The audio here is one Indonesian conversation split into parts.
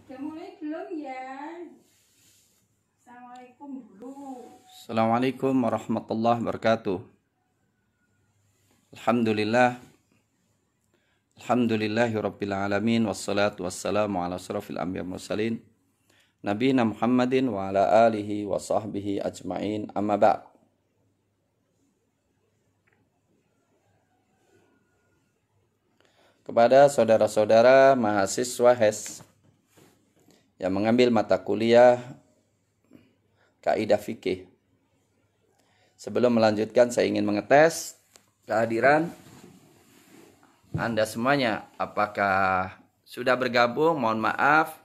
Udah mulai belum ya? Assalamualaikum dulu. Assalamualaikum warahmatullahi wabarakatuh. Alhamdulillahi rabbil alamin. Wassalatu wassalamu ala asrafil anbiya mursalin Nabiyina Muhammadin wa ala alihi wa sahbihi ajma'in, amma ba'd. Kepada saudara-saudara mahasiswa HES yang mengambil mata kuliah Kaidah Fikih, sebelum melanjutkan saya ingin mengetes kehadiran Anda semuanya. Apakah sudah bergabung? Mohon maaf,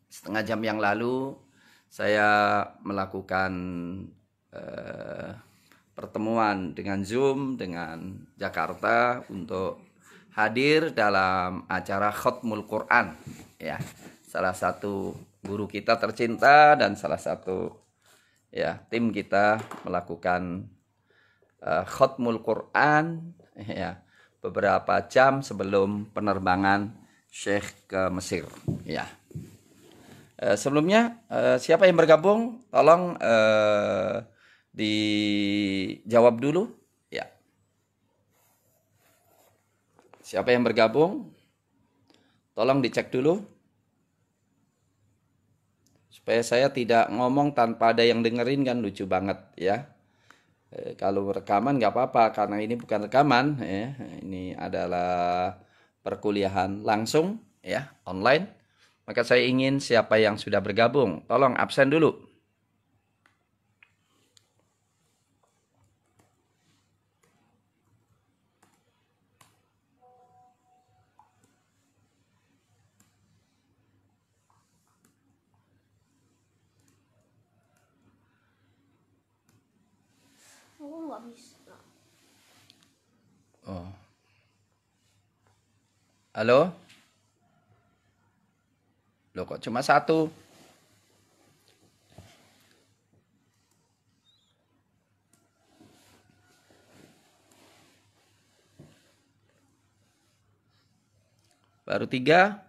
setengah jam yang lalu saya melakukan pertemuan dengan Zoom dengan Jakarta untuk hadir dalam acara Khatmul Quran, ya, salah satu guru kita tercinta dan salah satu tim kita melakukan Khatmul Quran, ya, beberapa jam sebelum penerbangan Syekh ke Mesir, ya. Sebelumnya siapa yang bergabung tolong dijawab dulu, ya. Siapa yang bergabung tolong dicek dulu supaya saya tidak ngomong tanpa ada yang dengerin, kan lucu banget, ya. Kalau rekaman nggak apa-apa karena ini bukan rekaman, ya. Ini adalah perkuliahan langsung, ya, online. Maka saya ingin siapa yang sudah bergabung tolong absen dulu. Aku nggak bisa. Oh. Halo? Loh, kok cuma satu? Baru 3?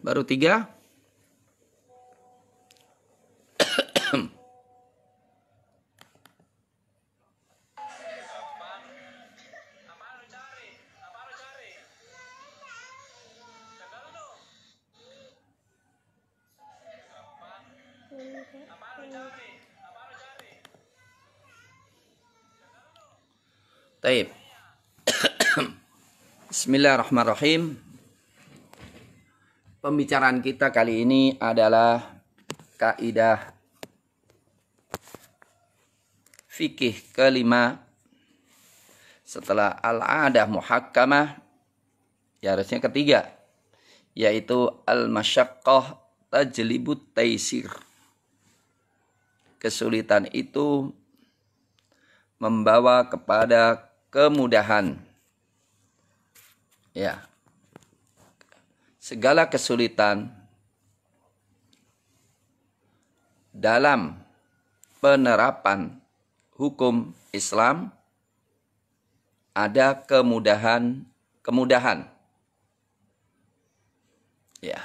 Baru 3? Taib. Bismillahirrahmanirrahim. Pembicaraan kita kali ini adalah kaidah fikih kelima setelah al-adah muhakkamah, ya harusnya ketiga, yaitu al-masyaqqah tajlibut taisir. Kesulitan itu membawa kepada kemudahan, ya. Segala kesulitan dalam penerapan hukum Islam ada kemudahan, ya.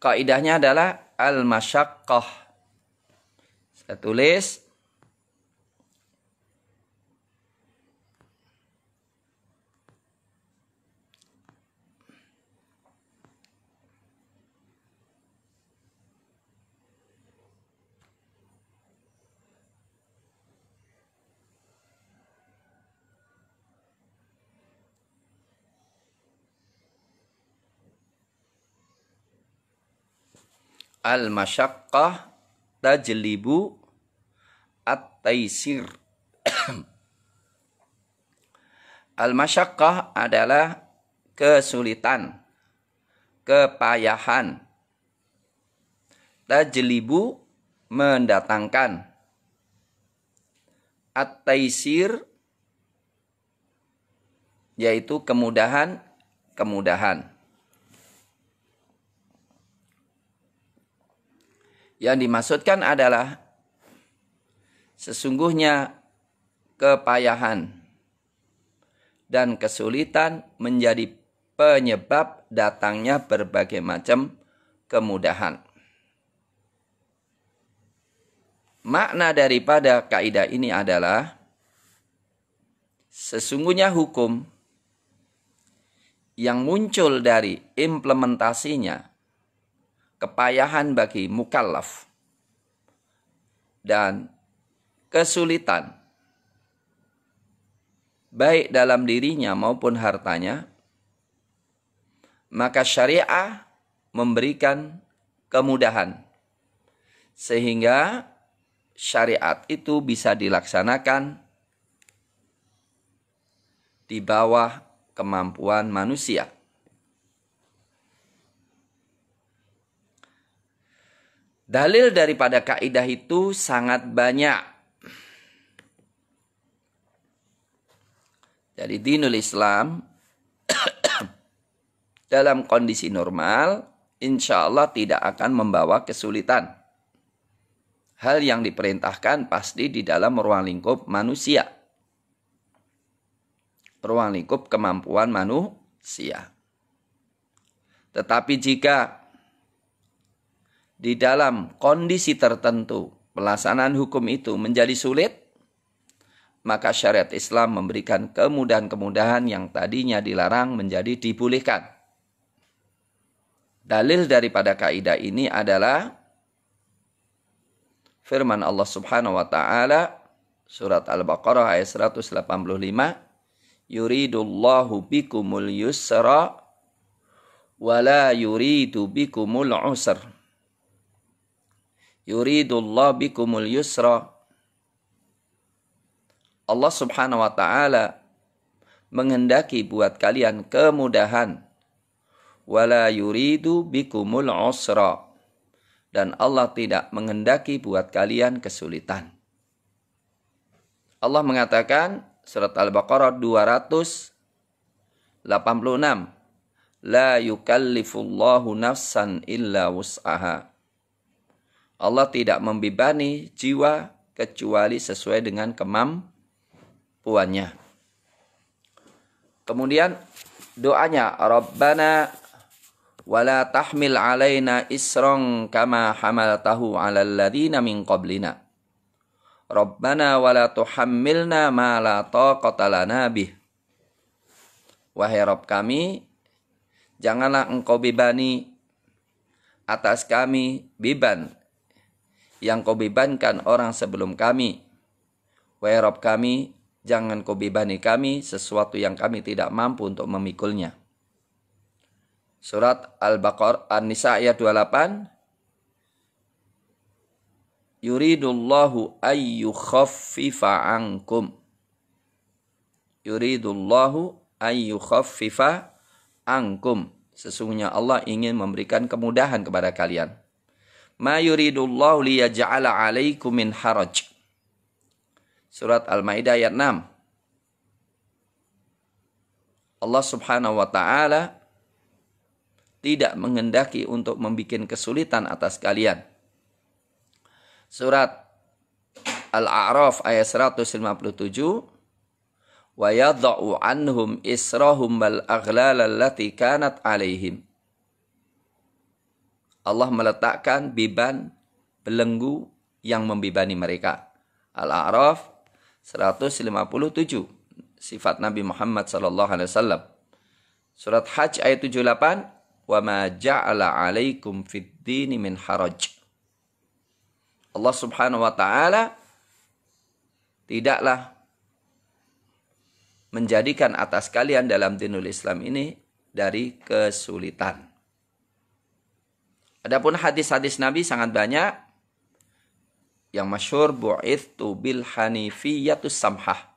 Kaidahnya adalah al-masyaqqah. Saya tulis al-masyaqqah tajlibu at-taisir. Al-masyaqqah adalah kesulitan, kepayahan. Tajlibu mendatangkan. At-taisir yaitu kemudahan. Yang dimaksudkan adalah Sesungguhnya kepayahan dan kesulitan menjadi penyebab datangnya berbagai macam kemudahan. Makna daripada kaidah ini adalah sesungguhnya hukum yang muncul dari implementasinya kepayahan bagi mukallaf dan kesulitan baik dalam dirinya maupun hartanya, maka syariah memberikan kemudahan sehingga syariat itu bisa dilaksanakan di bawah kemampuan manusia. Dalil daripada kaidah itu sangat banyak. Jadi dinul Islam dalam kondisi normal, insya Allah tidak akan membawa kesulitan. Hal yang diperintahkan pasti di dalam ruang lingkup manusia. Ruang lingkup kemampuan manusia. Tetapi jika di dalam kondisi tertentu pelaksanaan hukum itu menjadi sulit, maka syariat Islam memberikan kemudahan-kemudahan yang tadinya dilarang menjadi dibolehkan. Dalil daripada kaidah ini adalah firman Allah Subhanahu wa taala surat Al-Baqarah ayat 185, yuridullahu bikumul yusra wa la yuridu bikumul usra. Yuridullahu bikumul yusra. Allah Subhanahu wa taala menghendaki buat kalian kemudahan. Wala yuridu bikumul usra. Dan Allah tidak menghendaki buat kalian kesulitan. Allah mengatakan surat Al-Baqarah 286, la yukallifullahu nafsan illa wus'aha. Allah tidak membebani jiwa kecuali sesuai dengan kemampuannya. Kemudian doanya, Rabbana wala tahmil alaina isran kama hamaltahu alal ladzina min qablina. Rabbana wala tuhammilna ma la taqata lana bih. Wahai Rabb kami, janganlah engkau bebani atas kami beban yang kau bebankan orang sebelum kami. Wahai Rabb kami, jangan kau bebani kami sesuatu yang kami tidak mampu untuk memikulnya. Surat Al-Baqarah An-Nisa ayat 28. Yuridullahu ayyukhaffifa ankum. Yuridullahu ayyukhaffifa ankum. Sesungguhnya Allah ingin memberikan kemudahan kepada kalian. Ma yuridullahu liyaj'ala 'alaikum min haraj. Surat Al-Maidah ayat 6. Allah Subhanahu wa taala tidak menghendaki untuk membuat kesulitan atas kalian. Surat Al-A'raf ayat 157. Wa yadha'u anhum israhum wal aghlal allati kanat 'alaihim. Allah meletakkan beban belenggu yang membebani mereka. Al-A'raf 157. Sifat Nabi Muhammad sallallahu alaihi wasallam. Surat Hajj ayat 78. Wa ma ja'ala 'alaikum fid dini min haraj. Allah Subhanahu wa taala tidaklah menjadikan atas kalian dalam dinul Islam ini dari kesulitan. Adapun hadis-hadis Nabi sangat banyak. Yang masyhur bu'ithtu bil hanifiyatus samhah.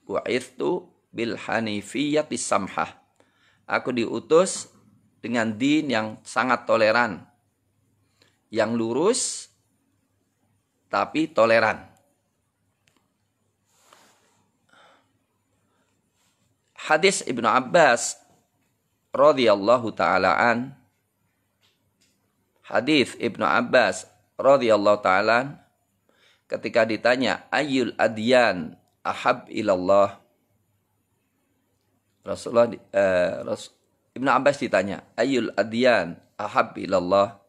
Bu'ithtu bil hanifiyatis samhah. Aku diutus dengan din yang sangat toleran. Yang lurus tapi toleran. Hadis Ibnu Abbas radhiyallahu ta'ala an. Hadis Ibnu Abbas radhiyallahu ta'ala an ketika ditanya ayyul adyan ahab ilallah, Ibnu Abbas ditanya ayyul adyan ahab ilallah,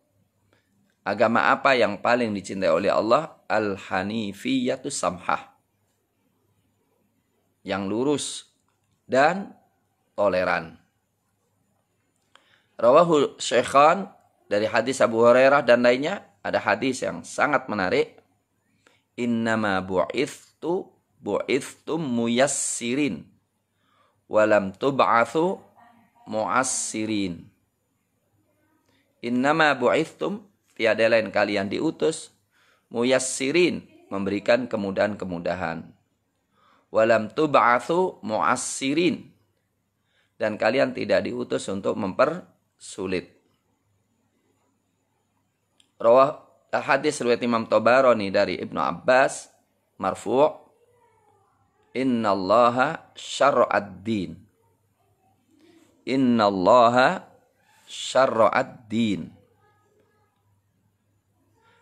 agama apa yang paling dicintai oleh Allah? Al-hanifiyatu samhah, yang lurus dan toleran. Rawahu Syekhan, dari hadis Abu Hurairah dan lainnya. Ada hadis yang sangat menarik. Innama bu'ithtum muyassirin walam tub'athu mu'assirin. Innama bu'ithtum, tiada lain kalian diutus, muyassirin, memberikan kemudahan-kemudahan. Walam tub'athu mu'assirin, dan kalian tidak diutus untuk mempersulit. Rawah hadis riwayat Imam Tabarani dari Ibnu Abbas marfu', innallaha syara'ad din. Innallaha syara'ad din.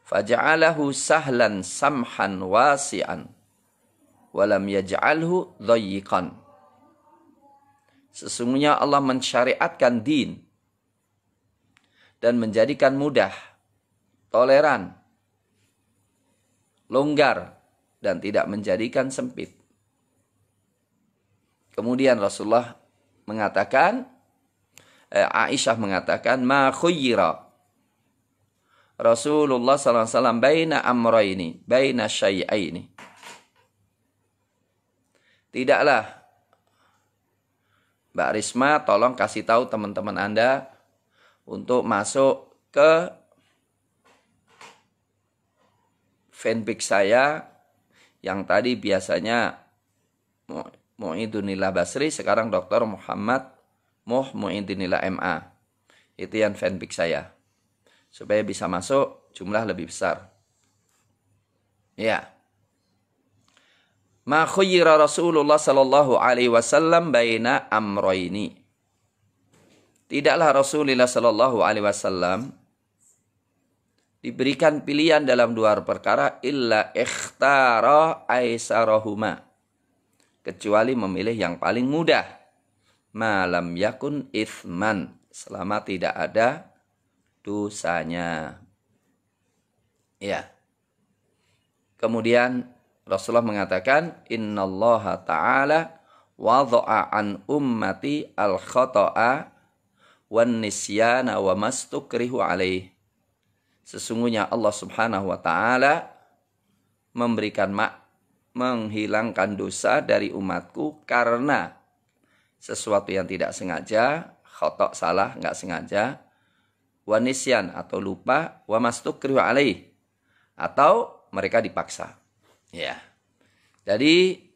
Faja'alahu sahlan samhan wasi'an walam yaj'alhu dhayyiqan. Sesungguhnya Allah mensyariatkan din dan menjadikan mudah, toleran, longgar, dan tidak menjadikan sempit. Kemudian Rasulullah mengatakan, Aisyah mengatakan, ma khuyyira Rasulullah SAW baina amrayni, baina syai'aini. Tidaklah, Mbak Risma, tolong kasih tahu teman-teman Anda untuk masuk ke fanpage saya yang tadi biasanya Mu'idunillah Basri, sekarang Dr. Muhammad Mu'idunillah MA. Itu yang fanpage saya. Supaya bisa masuk jumlah lebih besar. Ya. Ma khuyyira Rasulullah sallallahu alaihi wasallam baina amrayni. Tidaklah Rasulullah sallallahu alaihi wasallam diberikan pilihan dalam dua perkara illa ikhtara aisarahuma, kecuali memilih yang paling mudah. Malam yakun ithman, selama tidak ada dosanya. Ya. Kemudian Rasulullah mengatakan, innallaha ta'ala wadha'a an ummati al-khata'a wan nisyana wa mastukrihu alaih. Sesungguhnya Allah Subhanahu wa taala memberikan menghilangkan dosa dari umatku karena sesuatu yang tidak sengaja, khata' salah, enggak sengaja, wa nisyan atau lupa, wa mastukrihu alaih atau mereka dipaksa. Ya. Jadi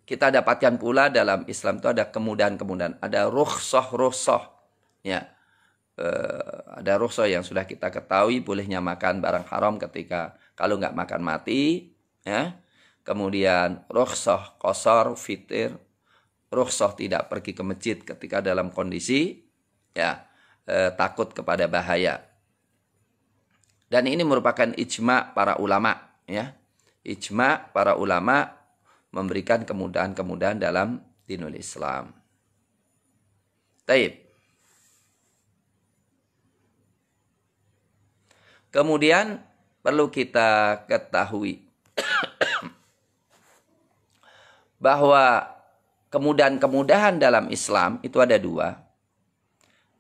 kita dapatkan pula dalam Islam itu ada kemudahan-kemudahan, ada rukhsah. Ya. Ada rukhsah yang sudah kita ketahui, bolehnya makan barang haram ketika kalau nggak makan mati, ya. Kemudian rukhsah qasar, fitir, rukhsah tidak pergi ke masjid ketika dalam kondisi ya takut kepada bahaya. Dan ini merupakan ijma para ulama, ya. Ijma para ulama memberikan kemudahan-kemudahan dalam dinul Islam. Taib. Kemudian perlu kita ketahui bahwa kemudahan-kemudahan dalam Islam itu ada dua.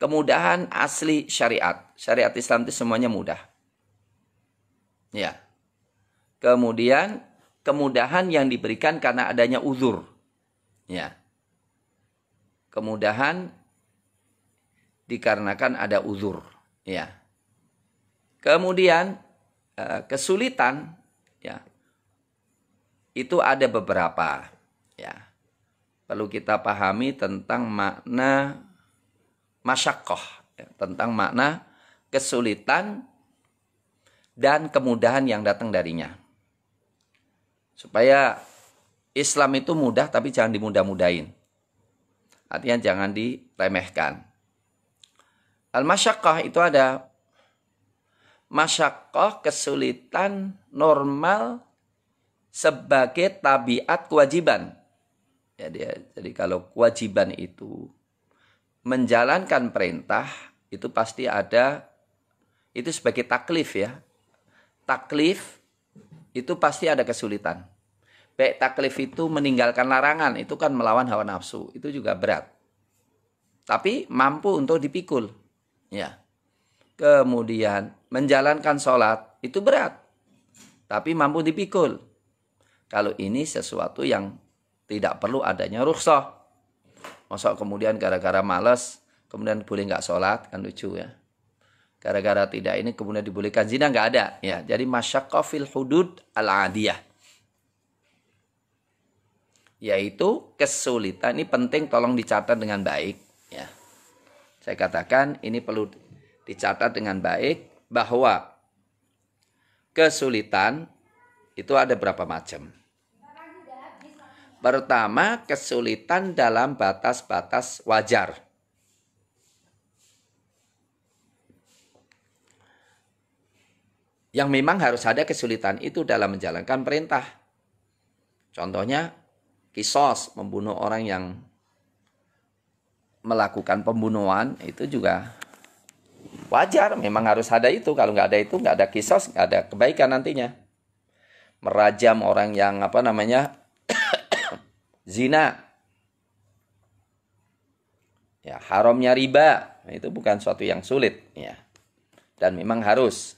Kemudahan asli syariat. Syariat Islam itu semuanya mudah. Ya. Kemudian kemudahan yang diberikan karena adanya uzur. Ya. Kemudahan dikarenakan ada uzur. Ya. Kemudian kesulitan, ya. Itu ada beberapa, ya. Perlu kita pahami tentang makna masyaqqah, ya, tentang makna kesulitan dan kemudahan yang datang darinya. Supaya Islam itu mudah tapi jangan dimudah-mudahin. Artinya jangan diremehkan. Al-masyaqqah itu ada masyaqqah, kesulitan normal sebagai tabiat kewajiban. Jadi kalau kewajiban itu menjalankan perintah, itu pasti ada, itu sebagai taklif ya. Taklif itu pasti ada kesulitan. Baik taklif itu meninggalkan larangan, itu kan melawan hawa nafsu, itu juga berat. Tapi mampu untuk dipikul. Ya. Kemudian menjalankan sholat, itu berat. Tapi mampu dipikul. Kalau ini sesuatu yang tidak perlu adanya rukhsah. Masa kemudian gara-gara malas, kemudian boleh nggak sholat, kan lucu ya. Gara-gara tidak ini kemudian dibolehkan zina, nggak ada. Ya, jadi masyaqqah fil hudud al-adiyah. Yaitu kesulitan, ini penting tolong dicatat dengan baik. Ya. Saya katakan ini perlu dicatat dengan baik bahwa kesulitan itu ada berapa macam. Pertama, kesulitan dalam batas-batas wajar. Yang memang harus ada kesulitan itu dalam menjalankan perintah. Contohnya, kisos, membunuh orang yang melakukan pembunuhan, itu juga wajar. Memang harus ada itu. Kalau nggak ada itu, nggak ada kisos, nggak ada kebaikan nantinya. Merajam orang yang zina. Ya, haramnya riba. Itu bukan suatu yang sulit. Ya. Dan memang harus.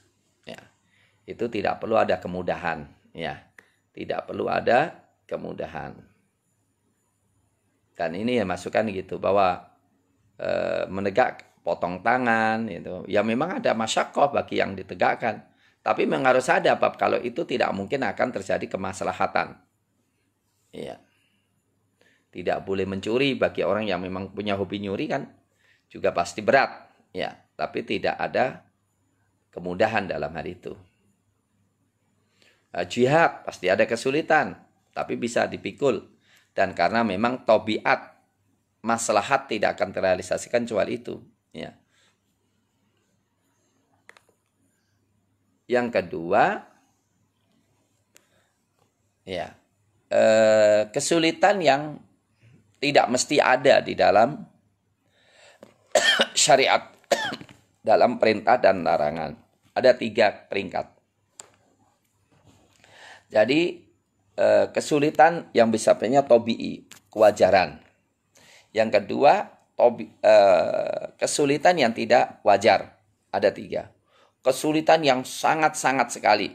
Itu tidak perlu ada kemudahan, ya. Tidak perlu ada kemudahan. Dan ini ya masukan gitu bahwa menegak potong tangan itu ya memang ada masyaqqah bagi yang ditegakkan. Tapi memang harus ada bab kalau itu tidak mungkin akan terjadi kemaslahatan. Ya. Tidak boleh mencuri bagi orang yang memang punya hobi nyuri kan juga pasti berat, ya. Tapi tidak ada kemudahan dalam hal itu. Jihad pasti ada kesulitan, tapi bisa dipikul. Dan karena memang tabiat maslahat tidak akan terrealisasikan kecuali itu. Ya. Yang kedua, ya kesulitan yang tidak mesti ada di dalam syariat, dalam perintah dan larangan. Ada 3 peringkat. Jadi kesulitan yang bisa punya tobi'i, kewajaran. Yang kedua, kesulitan yang tidak wajar. Ada 3. Kesulitan yang sangat-sangat sekali.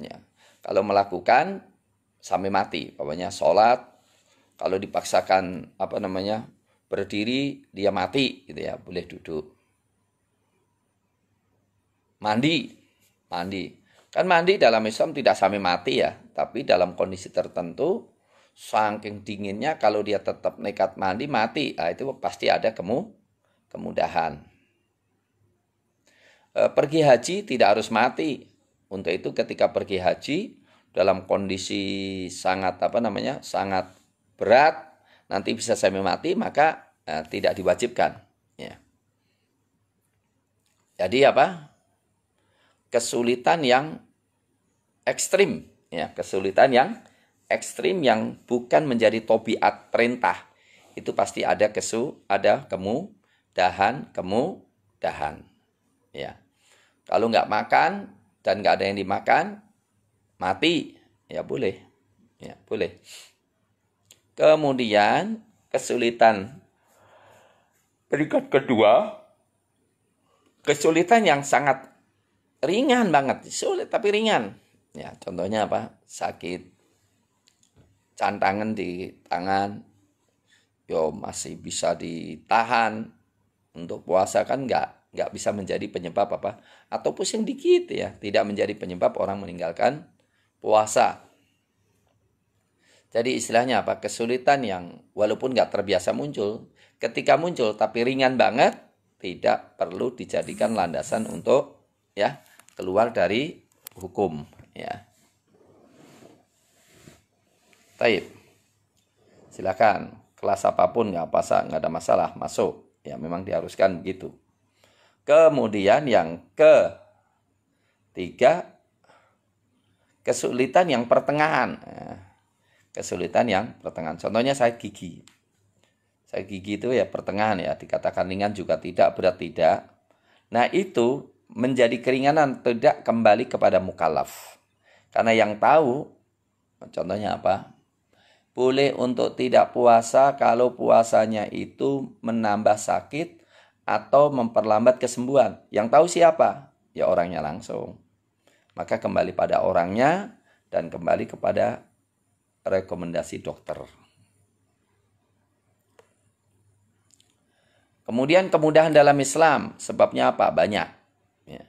Ya. Kalau melakukan sampai mati, pokoknya sholat, kalau dipaksakan berdiri dia mati, gitu ya, boleh duduk. Mandi. Kan mandi dalam Islam tidak sampai mati ya, tapi dalam kondisi tertentu, saking dinginnya kalau dia tetap nekat mati, nah itu pasti ada kemudahan. Pergi haji tidak harus mati. Untuk itu ketika pergi haji dalam kondisi sangat sangat berat, nanti bisa sampai mati, maka tidak diwajibkan. Ya. Jadi kesulitan yang ekstrim, ya, kesulitan yang ekstrim yang bukan menjadi tabiat perintah, itu pasti ada kemudahan, ya. Kalau nggak makan dan nggak ada yang dimakan, mati, ya boleh, Kemudian kesulitan peringkat kedua, kesulitan yang sangat ringan banget, sulit tapi ringan. Ya, contohnya sakit cantangan di tangan, masih bisa ditahan. Untuk puasa kan nggak bisa menjadi penyebab atau pusing dikit ya, tidak menjadi penyebab orang meninggalkan puasa. Jadi istilahnya kesulitan yang walaupun nggak terbiasa muncul, ketika muncul tapi ringan banget, tidak perlu dijadikan landasan untuk keluar dari hukum, ya. Baik. Silakan, kelas apapun nggak ada masalah, masuk. Ya memang diharuskan begitu. Kemudian yang 3, kesulitan yang pertengahan. Kesulitan yang pertengahan. Contohnya sakit gigi. Sakit gigi itu ya pertengahan ya. Dikatakan ringan juga tidak, berat tidak. Nah itu menjadi keringanan tidak kembali kepada mukallaf. Karena yang tahu, contohnya apa? Boleh untuk tidak puasa kalau puasanya itu menambah sakit atau memperlambat kesembuhan. Yang tahu siapa? Ya orangnya langsung. Maka kembali pada orangnya dan kembali kepada rekomendasi dokter. Kemudian kemudahan dalam Islam. Sebabnya apa? Banyak. Ya.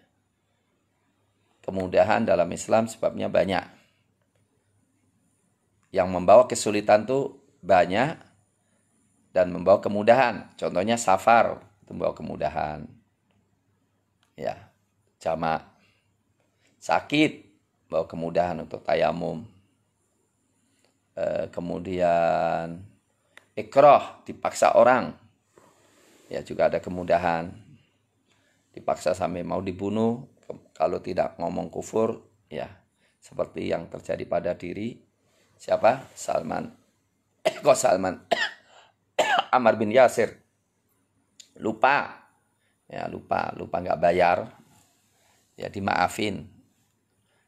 Kemudahan dalam Islam sebabnya banyak. Yang membawa kesulitan itu banyak dan membawa kemudahan. Contohnya safar itu membawa kemudahan. Ya, jamak. Sakit membawa kemudahan untuk tayamum. Kemudian ikrah, dipaksa orang. Ya juga ada kemudahan. Dipaksa sampai mau dibunuh. Kalau tidak ngomong kufur, ya seperti yang terjadi pada diri siapa? Salman. Kok Salman? Ammar bin Yasir. Lupa. Ya lupa nggak bayar. Ya dimaafin.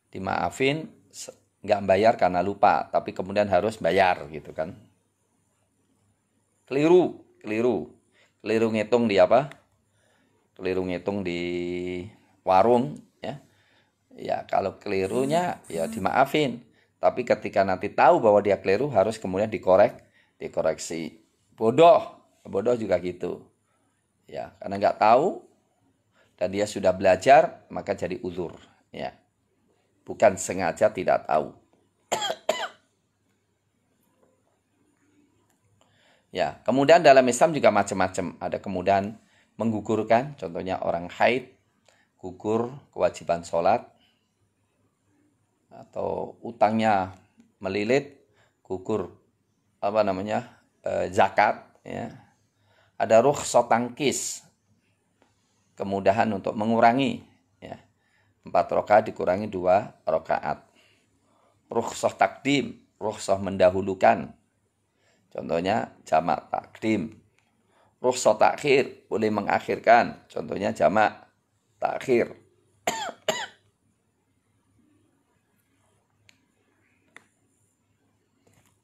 Dimaafin nggak bayar karena lupa, tapi kemudian harus bayar gitu kan. Keliru ngitung di apa? Keliru ngitung di warung ya. Ya kalau kelirunya ya dimaafin. Tapi ketika nanti tahu bahwa dia keliru harus kemudian dikoreksi. Bodoh juga gitu. Ya, karena nggak tahu dan dia sudah belajar maka jadi uzur, ya. Bukan sengaja tidak tahu. Ya, kemudian dalam Islam juga macam-macam. Ada kemudahan menggugurkan, contohnya orang haid, gugur kewajiban sholat, atau utangnya melilit, gugur zakat. Ya. Ada rukhsah tangkis, kemudahan untuk mengurangi. Ya. 4 rakaat dikurangi 2 rakaat. Rukhsah takdim, rukhsah mendahulukan. Contohnya jamak takdim. Rukhsah takhir, boleh mengakhirkan. Contohnya jamak takhir.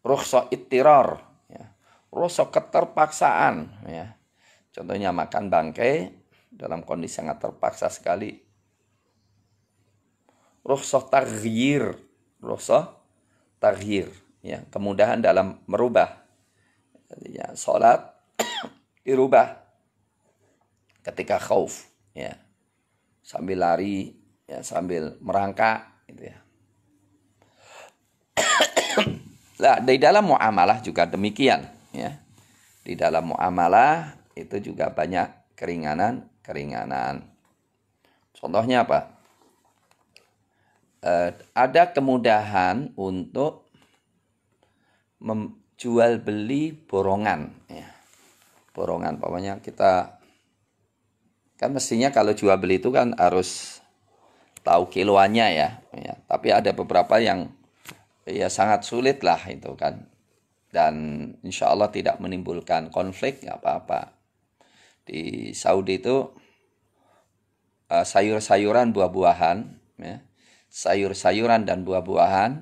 Rukhsah ittirar, ya. Rukhsah keterpaksaan, ya. Contohnya makan bangkai dalam kondisi sangat terpaksa sekali. Rukhsah taghyir, ya, kemudahan dalam merubah. Ya, sholat dirubah ketika khauf, ya, sambil lari, ya, sambil merangkak, gitu ya. Nah, di dalam muamalah juga demikian, ya. Di dalam muamalah itu juga banyak keringanan. Contohnya apa? Ada kemudahan untuk jual beli borongan, ya. Borongan, pokoknya kita kan mestinya kalau jual beli itu kan harus tahu kiloannya, ya. Tapi ada beberapa yang ya sangat sulit lah itu kan, dan insya Allah tidak menimbulkan konflik, nggak apa-apa. Di Saudi itu sayur-sayuran, buah-buahan, ya. Sayur-sayuran dan buah-buahan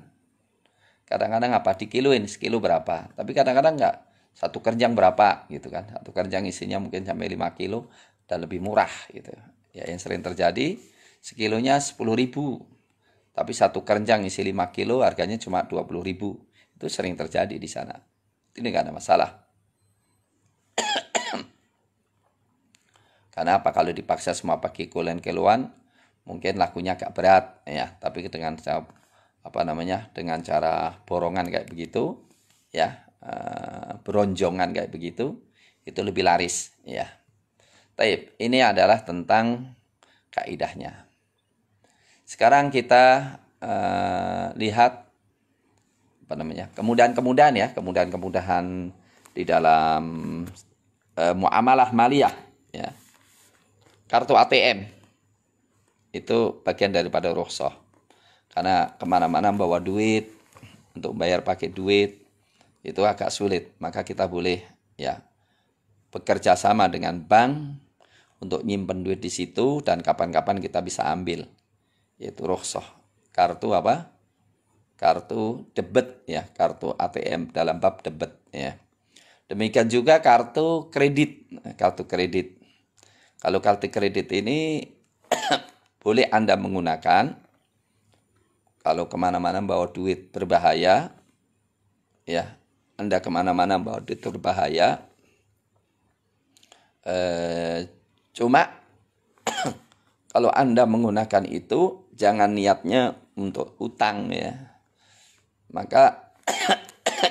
kadang-kadang apa dikiluin, sekilo berapa, tapi kadang-kadang nggak, satu keranjang berapa gitu kan. Satu keranjang isinya mungkin sampai 5 kilo dan lebih murah gitu ya. Yang sering terjadi sekilonya 10.000, tapi satu keranjang isi 5 kilo harganya cuma 20.000. Itu sering terjadi di sana. Ini nggak ada masalah. Karena apa? Kalau dipaksa semua pakai kiloan mungkin lakunya agak berat, ya. Tapi dengan dengan cara borongan kayak begitu, ya, beronjongan kayak begitu, itu lebih laris, ya. Taib, ini adalah tentang kaidahnya. Sekarang kita lihat kemudahan-kemudahan, ya, kemudahan-kemudahan di dalam muamalah maliyah, ya. Kartu ATM. itu bagian daripada rukhsah. Karena kemana-mana bawa duit, untuk bayar pakai duit, itu agak sulit. Maka kita boleh ya bekerja sama dengan bank untuk nyimpen duit di situ dan kapan-kapan kita bisa ambil. Yaitu rukhsah. Kartu apa? Kartu debit ya, kartu ATM dalam bab debit ya. Demikian juga kartu kredit. Kartu kredit. Kalau kartu kredit ini boleh Anda menggunakan kalau kemana-mana bawa duit berbahaya, ya, Anda kemana-mana bawa duit berbahaya. Cuma kalau Anda menggunakan itu, jangan niatnya untuk utang ya. Maka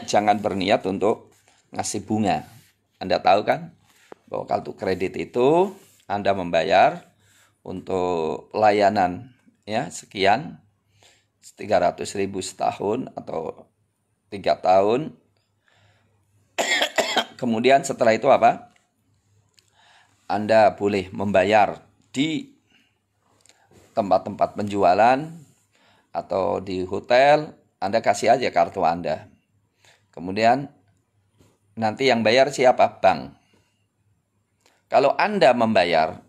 jangan berniat untuk ngasih bunga. Anda tahu kan bahwa kartu kredit itu Anda membayar untuk layanan ya sekian 300.000 setahun atau 3 tahun. Kemudian setelah itu apa? Anda boleh membayar di tempat-tempat penjualan atau di hotel. Anda kasih aja kartu Anda. Kemudian nanti yang bayar siapa? Bank. Kalau Anda membayar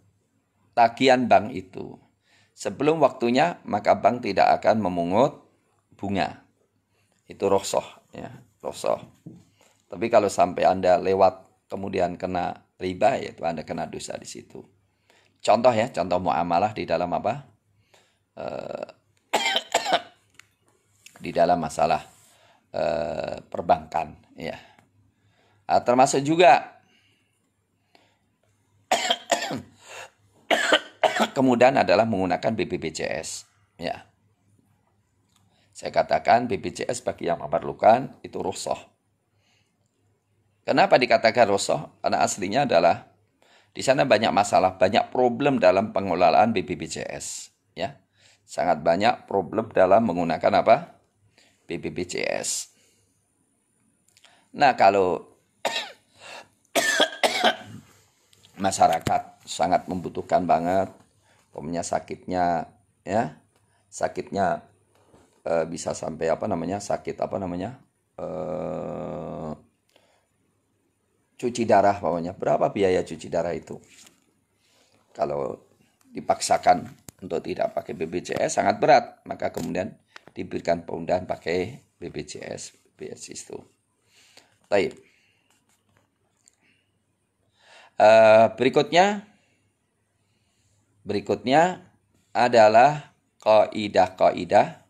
tagihan bank itu sebelum waktunya, maka bank tidak akan memungut bunga. Itu rukhsah ya, rukhsah. Tapi kalau sampai Anda lewat kemudian kena riba, yaitu Anda kena dosa di situ. Contoh ya, contoh muamalah di dalam apa? Di dalam masalah perbankan ya. Termasuk juga kemudian adalah menggunakan BPJS ya. Saya katakan BPJS bagi yang memerlukan itu rukhsah. Kenapa dikatakan rukhsah? Karena aslinya adalah di sana banyak masalah, banyak problem dalam pengelolaan BPJS ya. Sangat banyak problem dalam menggunakan apa? BPJS. Nah, kalau masyarakat sangat membutuhkan banget, umpamanya sakitnya ya, sakitnya bisa sampai apa namanya, sakit apa namanya, cuci darah umpamanya. Berapa biaya cuci darah itu? Kalau dipaksakan untuk tidak pakai BPJS sangat berat, maka kemudian diberikan kemudahan pakai BPJS itu. Baik. Berikutnya adalah kaidah-kaidah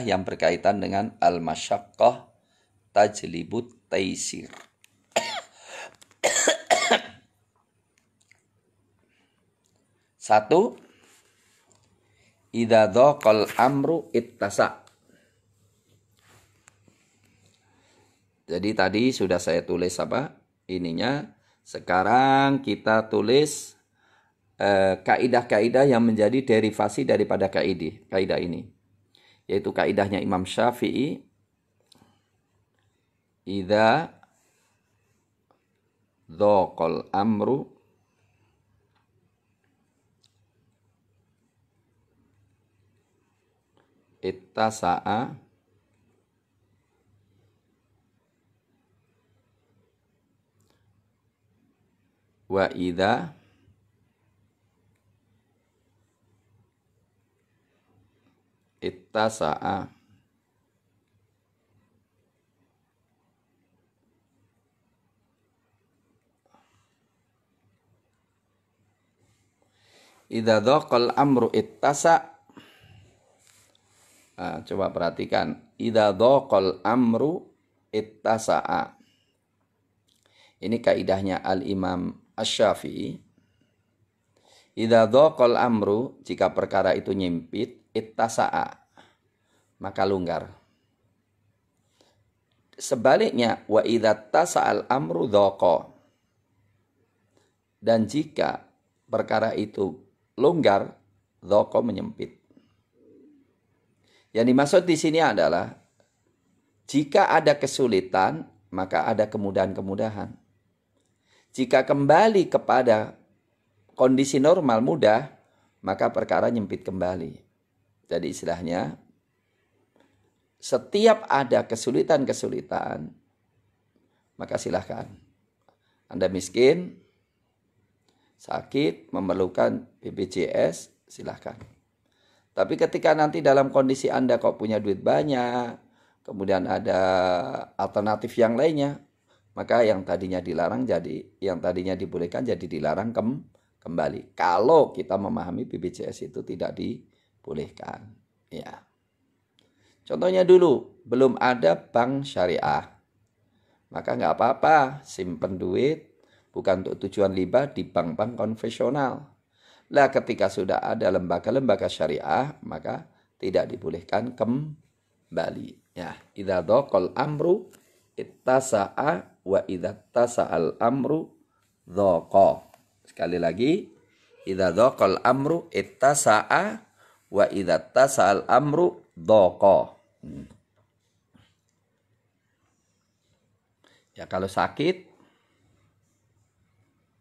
yang berkaitan dengan al-masyaqqah tajlibut taisir. Satu, idza dhaqal amru ittasa. Jadi tadi sudah saya tulis apa? Ininya. Sekarang kita tulis kaidah-kaidah yang menjadi derivasi daripada kaidah ini. Yaitu kaidahnya Imam Syafi'i. Idza dhaqal amru ittasa'a wa idza ittasa'a idza dhaqal amru ittasa'. Coba perhatikan, idza dhaqal amru ittasa'a. Ini kaidahnya Al-Imam Asy-Syafi'i. Idza dhaqal amru, jika perkara itu nyempit, ittasa'a, maka longgar. Sebaliknya, wa idza tasa'al amru dhaqa. Dan jika perkara itu longgar, dhaqa menyempit. Yang dimaksud di sini adalah jika ada kesulitan, maka ada kemudahan-kemudahan. Jika kembali kepada kondisi normal mudah, maka perkara nyempit kembali. Jadi istilahnya, setiap ada kesulitan-kesulitan, maka silahkan. Anda miskin, sakit, memerlukan BPJS, silahkan. Tapi ketika nanti dalam kondisi Anda kok punya duit banyak, kemudian ada alternatif yang lainnya, maka yang tadinya dilarang yang tadinya dibolehkan jadi dilarang kembali. Kalau kita memahami BPJS itu tidak dibolehkan. Ya. Contohnya dulu, belum ada bank syariah. Maka nggak apa-apa, simpen duit bukan untuk tujuan riba di bank-bank konvensional. Lah ketika sudah ada lembaga-lembaga syariah, maka tidak dibolehkan kembali. Ya, idza dhaqal amru ittasa'a wa idza tasa'al amru dhaqa. Sekali lagi, idza dhaqal amru ittasa'a wa idza tasa'al amru dhaqa. Ya kalau sakit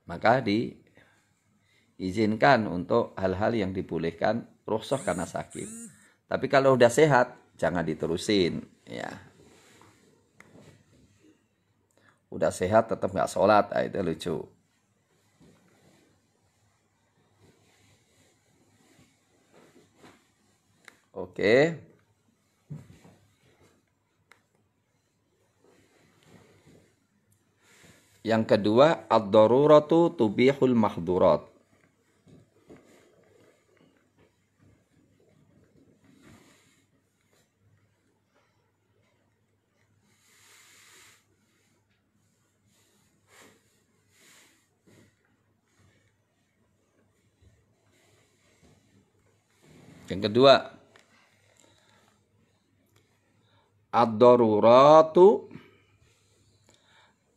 maka diizinkan untuk hal-hal yang dibolehkan rukhsah karena sakit. Tapi kalau udah sehat jangan diterusin, ya. Udah sehat tetap nggak sholat, itu lucu. Oke. Yang kedua, ad-daruratu tubihul mahdurat. Yang kedua,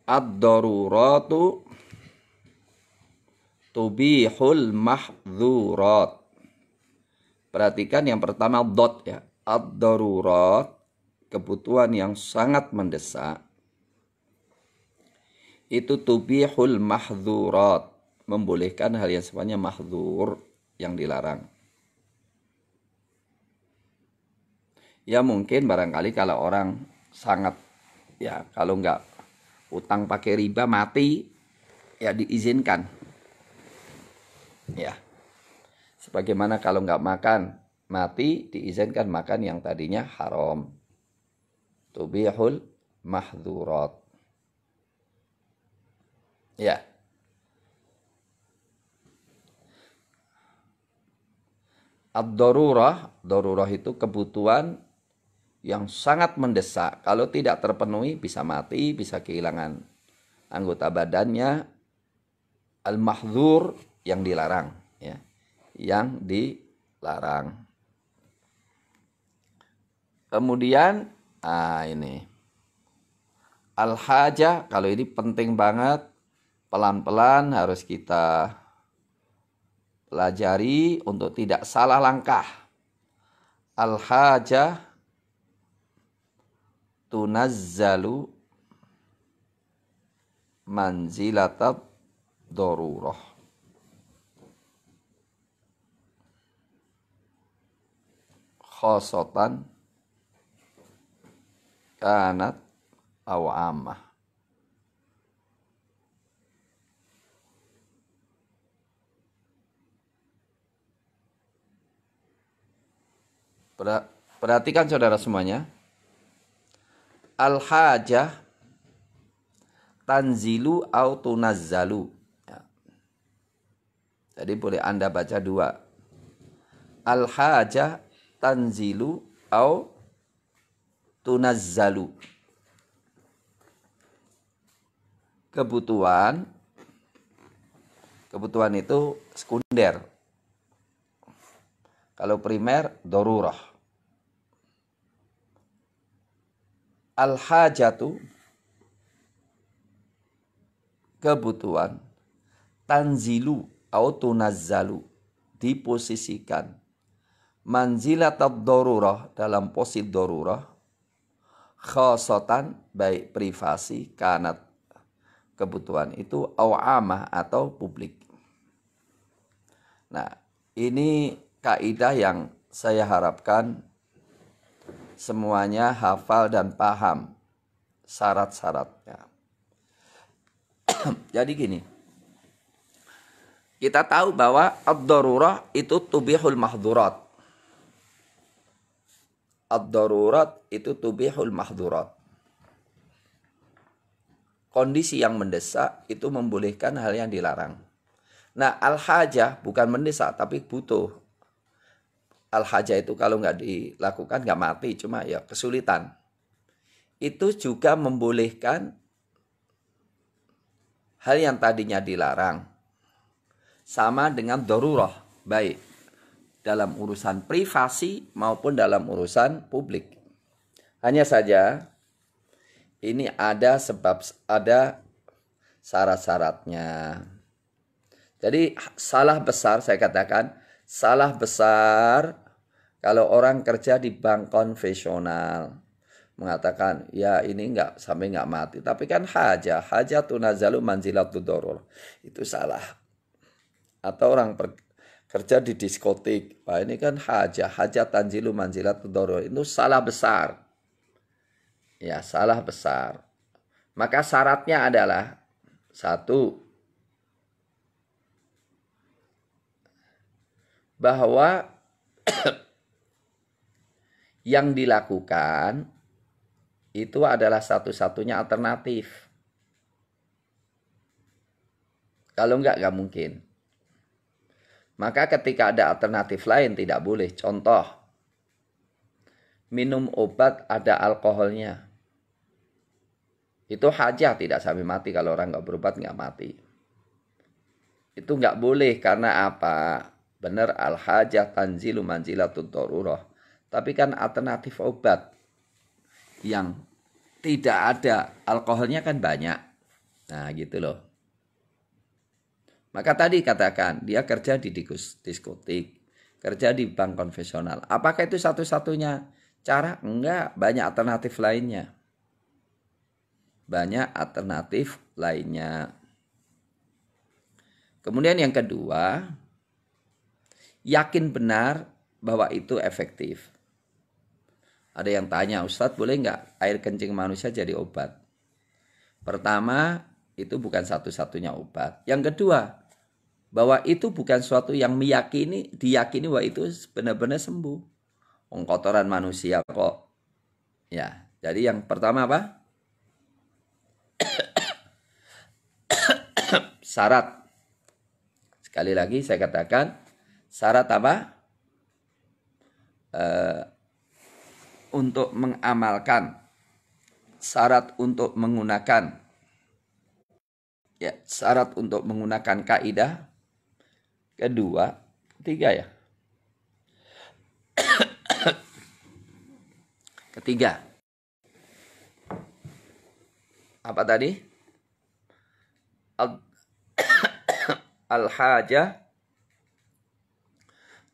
ad-daruratu tubihul mahdzurat. Perhatikan yang pertama dot ya. Ad-darurat, kebutuhan yang sangat mendesak. Itu tubihul mahdzurat, membolehkan hal yang sifatnya mahdzur, yang dilarang. Ya mungkin barangkali kalau orang sangat, ya kalau nggak utang pakai riba mati, ya diizinkan. Ya. Sebagaimana kalau nggak makan mati, diizinkan makan yang tadinya haram. Tubihul mahdzurat. Ya. Ad-darurah itu kebutuhan yang sangat mendesak. Kalau tidak terpenuhi bisa mati, bisa kehilangan anggota badannya. Al-mahdzur, yang dilarang, ya. Yang dilarang. Kemudian ini al-hajah, kalau ini penting banget, pelan-pelan harus kita pelajari untuk tidak salah langkah. Al-hajah tunazzalu manzilatat darurah. Khosatan kanat aw ammah. Perhatikan saudara semuanya. Al-hajah tanzilu au tunazzalu. Ya. Jadi boleh Anda baca dua. Al-hajah tanzilu au tunazzalu. Kebutuhan itu sekunder. Kalau primer darurah. Al-hajatu, kebutuhan, tanzilu atau tunazzalu, diposisikan, manzilatad darurah, dalam posisi darurah, khasatan, baik privasi, kanat, kebutuhan itu, au amah, atau publik. Nah, ini kaidah yang saya harapkan semuanya hafal dan paham syarat-syaratnya. Jadi gini, kita tahu bahwa ad-darurah itu tubihul mahdhurat. Ad-darurat itu tubihul mahdhurat. Kondisi yang mendesak itu membolehkan hal yang dilarang. Nah, al-hajah bukan mendesak tapi butuh. Al-hajah itu kalau nggak dilakukan nggak mati, cuma ya kesulitan. Itu juga membolehkan hal yang tadinya dilarang. Sama dengan darurah, baik dalam urusan privasi maupun dalam urusan publik. Hanya saja ini ada syarat-syaratnya. Jadi salah besar, saya katakan salah besar kalau orang kerja di bank konvensional mengatakan ya ini sampai nggak mati, tapi kan hajah tunazalu manzilatud darurah, itu salah. Atau orang kerja di diskotik, Pak, ini kan hajah tanzilu manzilatud darurah, itu salah besar. Ya, salah besar. Maka syaratnya adalah satu, bahwa yang dilakukan itu adalah satu-satunya alternatif. Kalau enggak mungkin. Maka ketika ada alternatif lain tidak boleh. Contoh, minum obat ada alkoholnya. Itu hajah, tidak sampai mati. Kalau orang nggak berobat nggak mati. Itu nggak boleh karena apa? Benar, al-hajah tanzilu manzilatud darurah. Tapi kan alternatif obat yang tidak ada alkoholnya kan banyak. Nah gitu loh. Maka tadi katakan dia kerja di diskotik, kerja di bank konvensional. Apakah itu satu-satunya cara? Enggak, banyak alternatif lainnya. Banyak alternatif lainnya. Kemudian yang kedua, yakin benar bahwa itu efektif. Ada yang tanya, Ustadz boleh nggak air kencing manusia jadi obat? Pertama, itu bukan satu-satunya obat. Yang kedua, bahwa itu bukan suatu yang diyakini bahwa itu benar-benar sembuh. Kotoran manusia kok. Ya, jadi yang pertama apa? Syarat. Sekali lagi saya katakan, syarat apa? Untuk mengamalkan, syarat untuk menggunakan, ya, syarat untuk menggunakan kaidah. Kedua, ketiga ya. Ketiga. Apa tadi? Al-hajah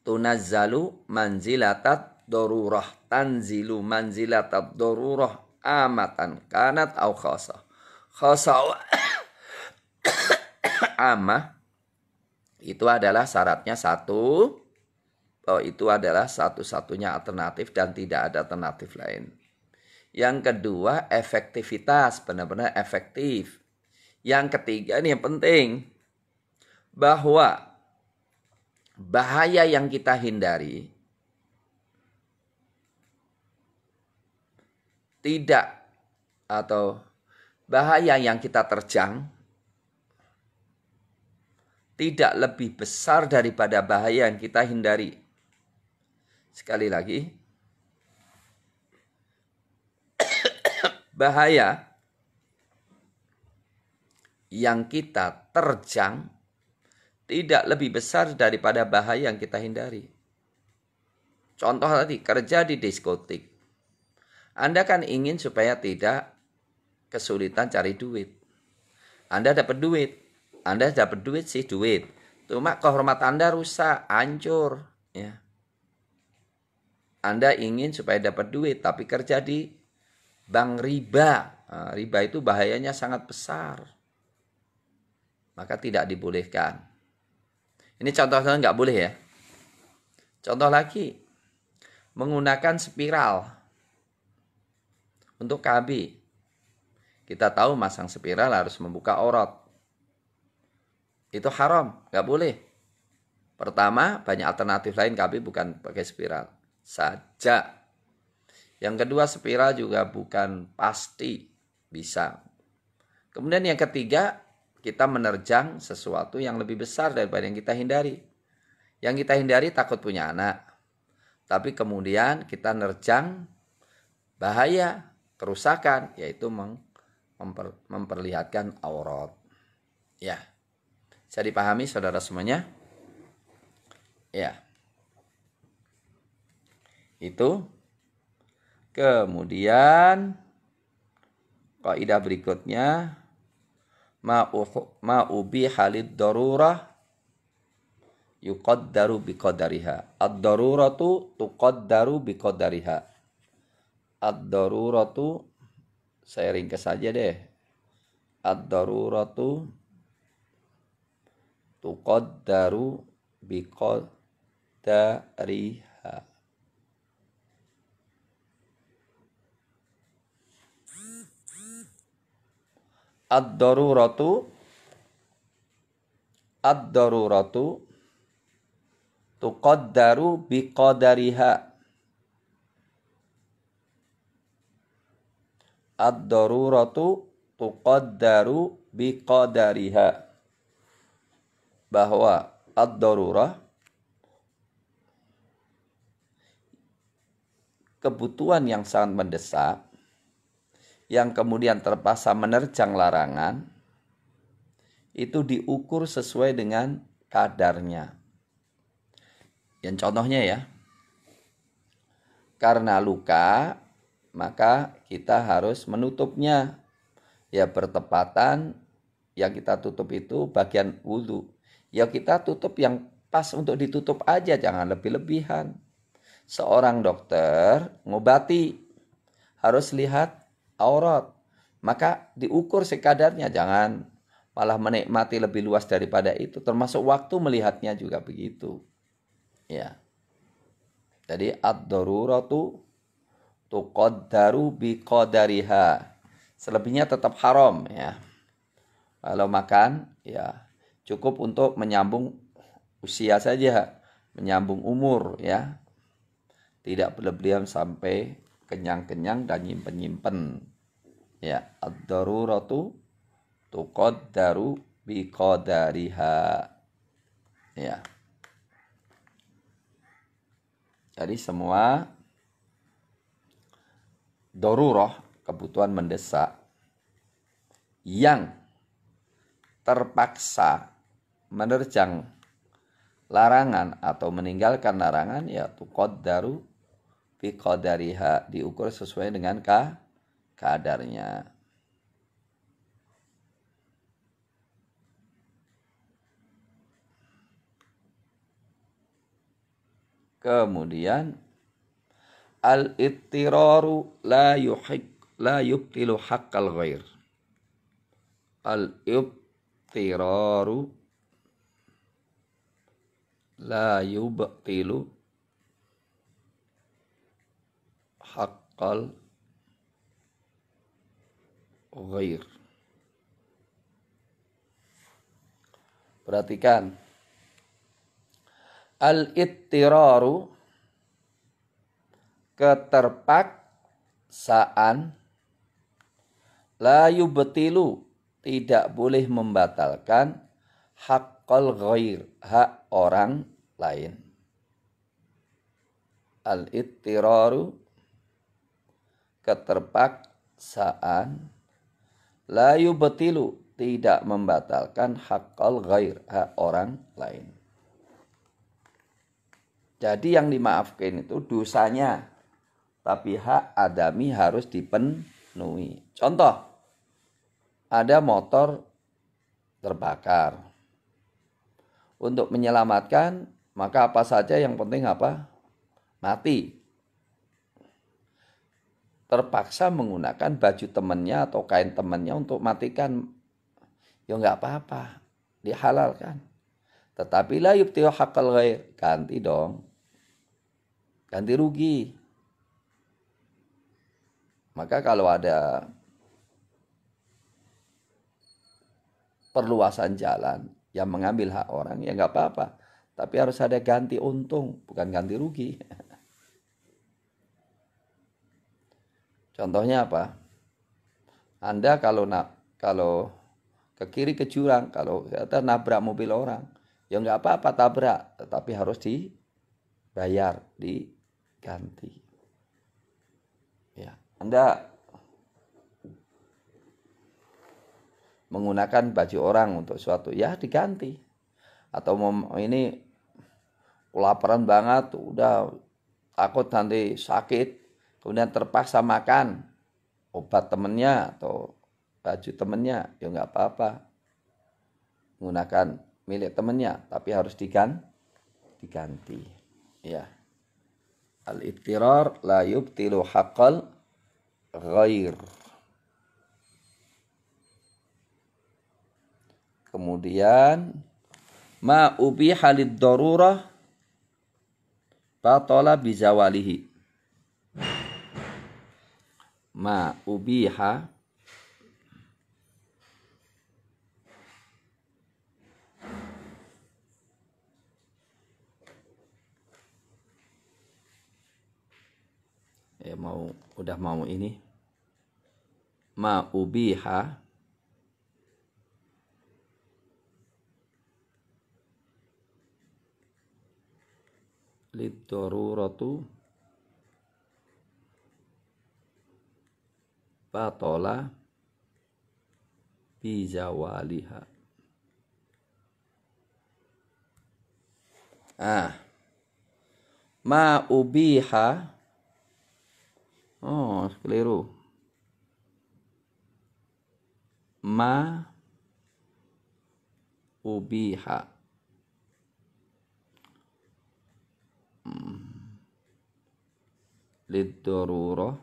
tunazzalu manzilatat darurah, tanzilu manzilatat darurah amatan kanat au khasah. Khasah amah itu adalah syaratnya satu, bahwa itu adalah satu-satunya alternatif dan tidak ada alternatif lain. Yang kedua, efektivitas, benar-benar efektif. Yang ketiga, ini yang penting, bahwa bahaya yang kita hindari tidak, atau bahaya yang kita terjang tidak lebih besar daripada bahaya yang kita hindari. Sekali lagi, bahaya yang kita terjang tidak lebih besar daripada bahaya yang kita hindari. Contoh tadi, kerja di diskotik. Anda kan ingin supaya tidak kesulitan cari duit. Anda dapat duit. Anda dapat duit sih duit. Cuma kehormatan Anda rusak, hancur. Ya. Anda ingin supaya dapat duit, tapi kerja di bank riba. Nah, riba itu bahayanya sangat besar. Maka tidak dibolehkan. Ini contohnya nggak boleh ya. Contoh lagi, menggunakan spiral untuk KB. Kita tahu masang spiral harus membuka aurat. Itu haram, nggak boleh. Pertama, banyak alternatif lain KB bukan pakai spiral saja. Yang kedua, spiral juga bukan pasti bisa. Kemudian yang ketiga, kita menerjang sesuatu yang lebih besar daripada yang kita hindari. Yang kita hindari takut punya anak. Tapi kemudian kita nerjang bahaya, kerusakan, yaitu memperlihatkan aurat. Ya. Bisa dipahami saudara semuanya? Ya. Itu. Kemudian kaidah berikutnya ma'ubi halid darurah yuqaddaru biqadariha. Ad-daruratu tuqaddaru biqadariha. Ad-daruratu, saya ringkas saja deh. Ad-daruratu tuqaddaru biqadariha. Ad-daruratu tuqaddaru biqadariha. Ad-daruratu tuqaddaru biqadariha. Bahwa ad-darurah, kebutuhan yang sangat mendesak, yang kemudian terpaksa menerjang larangan, itu diukur sesuai dengan kadarnya. Yang contohnya ya, karena luka, maka kita harus menutupnya. Ya bertepatan, yang kita tutup itu bagian wudhu. Ya kita tutup yang pas untuk ditutup aja, jangan lebih-lebihan. Seorang dokter ngobati, harus lihat aurat. Maka diukur sekadarnya, jangan malah menikmati lebih luas daripada itu. Termasuk waktu melihatnya juga begitu. Ya. Jadi ad-daruratu tuqaddaru biqadariha. Selebihnya tetap haram ya. Kalau makan ya cukup untuk menyambung usia saja, menyambung umur ya. Tidak berlebihan sampai kenyang-kenyang dan nyimpen-nyimpen. Ya, ad-daruratu tuqaddaru biqadariha. Ya. Jadi semua darurah, kebutuhan mendesak yang terpaksa menerjang larangan atau meninggalkan larangan, ya tuqaddaru biqadariha, diukur sesuai dengan kadarnya. Kemudian al-ittiraru la yubtilu haqqal ghair. Al-ittiraru la yubtilu haqqal ghair. Perhatikan. Al-ittiraru, keterpaksaan, la yubtilu, tidak boleh membatalkan, haqqal ghair, hak orang lain. Al-ittiraru, keterpaksaan, la yubtilu, tidak membatalkan, haqqal ghair, hak orang lain. Jadi yang dimaafkan itu dosanya, tapi hak adami harus dipenuhi. Contoh, ada motor terbakar. Untuk menyelamatkan, maka apa saja yang penting apa? Mati. Terpaksa menggunakan baju temannya atau kain temannya untuk matikan. Ya nggak apa-apa, dihalalkan. Tetapi la yubtilu haqqal ghair, ganti dong. Ganti rugi. Maka kalau ada perluasan jalan yang mengambil hak orang, ya nggak apa-apa. Tapi harus ada ganti untung, bukan ganti rugi. Contohnya apa? Anda kalau ke kiri ke jurang, kalau kita nabrak mobil orang, ya nggak apa-apa tabrak, tetapi harus dibayar, diganti. Ya, Anda menggunakan baju orang untuk suatu, ya diganti. Atau ini kelaparan banget, udah takut nanti sakit, kemudian terpaksa makan obat temennya atau baju temennya, ya nggak apa-apa, menggunakan milik temennya, tapi harus diganti. Ya, al-ibtirar la yubtilu haqqal ghair. Kemudian ma ubiha lid darurah batala bizawalihi. Ma ubiha udah mau ini. Ma ubiha lid daruratu batala bizawaliha. Ma ubiha, oh keliru, ma ubiha lid darurah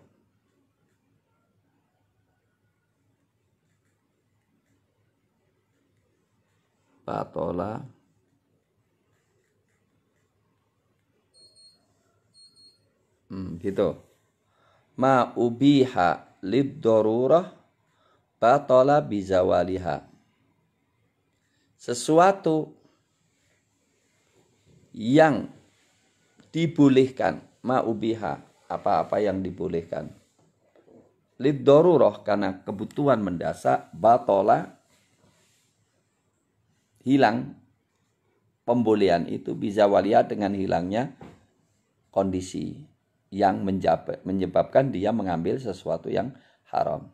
batala gitu. Ma ubiha lid darurah batala bizawaliha. Sesuatu yang dibolehkan, ma ubiha, apa-apa yang dibolehkan. Lid darurah, karena kebutuhan mendesak, batala, hilang pembolehan itu, bizawaliha, dengan hilangnya kondisi yang menyebabkan dia mengambil sesuatu yang haram.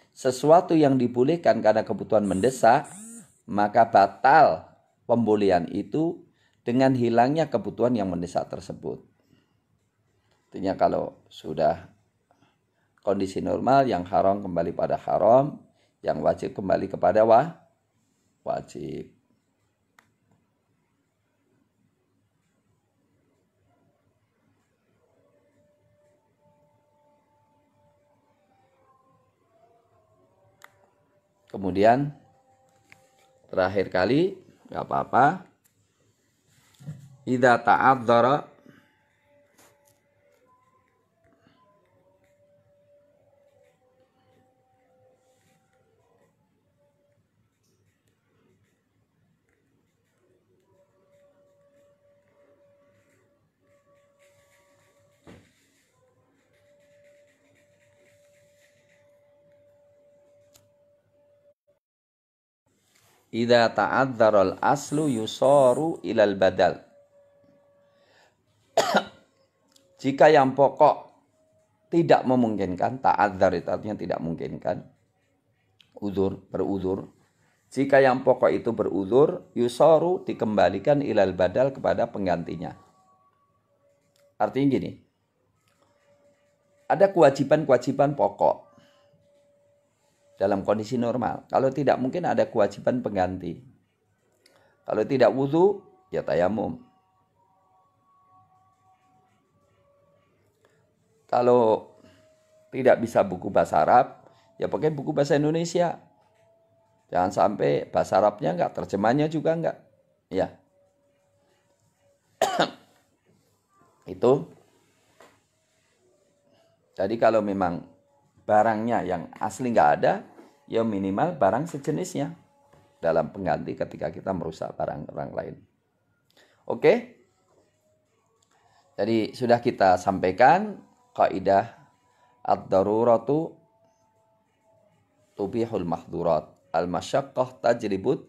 Sesuatu yang dibolehkan karena kebutuhan mendesak, maka batal pembolehan itu dengan hilangnya kebutuhan yang mendesak tersebut. Artinya kalau sudah kondisi normal, yang haram kembali pada haram, yang wajib kembali kepada wajib. Kemudian terakhir kali, nggak apa-apa, idza ta'adzara idza ta'adzaral aslu yusaru ilal badal. Jika yang pokok tidak memungkinkan, ta'adzar itu artinya tidak memungkinkan, beruzur. Jika yang pokok itu beruzur, yusaru, dikembalikan ilal badal, kepada penggantinya. Artinya gini, ada kewajiban-kewajiban pokok dalam kondisi normal. Kalau tidak mungkin, ada kewajiban pengganti. Kalau tidak wudu, ya tayamum. Kalau tidak bisa buku bahasa Arab, ya pakai buku bahasa Indonesia. Jangan sampai bahasa Arabnya enggak, terjemahnya juga enggak. Ya. Itu. Jadi kalau memang barangnya yang asli nggak ada, ya minimal barang sejenisnya dalam pengganti ketika kita merusak barang orang lain. Oke? Jadi sudah kita sampaikan kaidah ad-daruratu tubihul mahdurat. Al-masyaqqah tajribut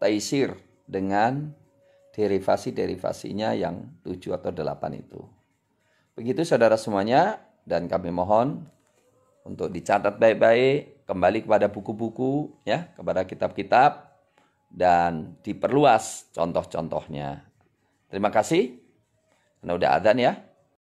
taisir dengan derivasi-derivasinya yang 7 atau 8 itu. Begitu saudara semuanya, dan kami mohon untuk dicatat baik-baik, kembali kepada buku-buku, ya, kepada kitab-kitab, dan diperluas contoh-contohnya. Terima kasih. Karena udah adzan ya.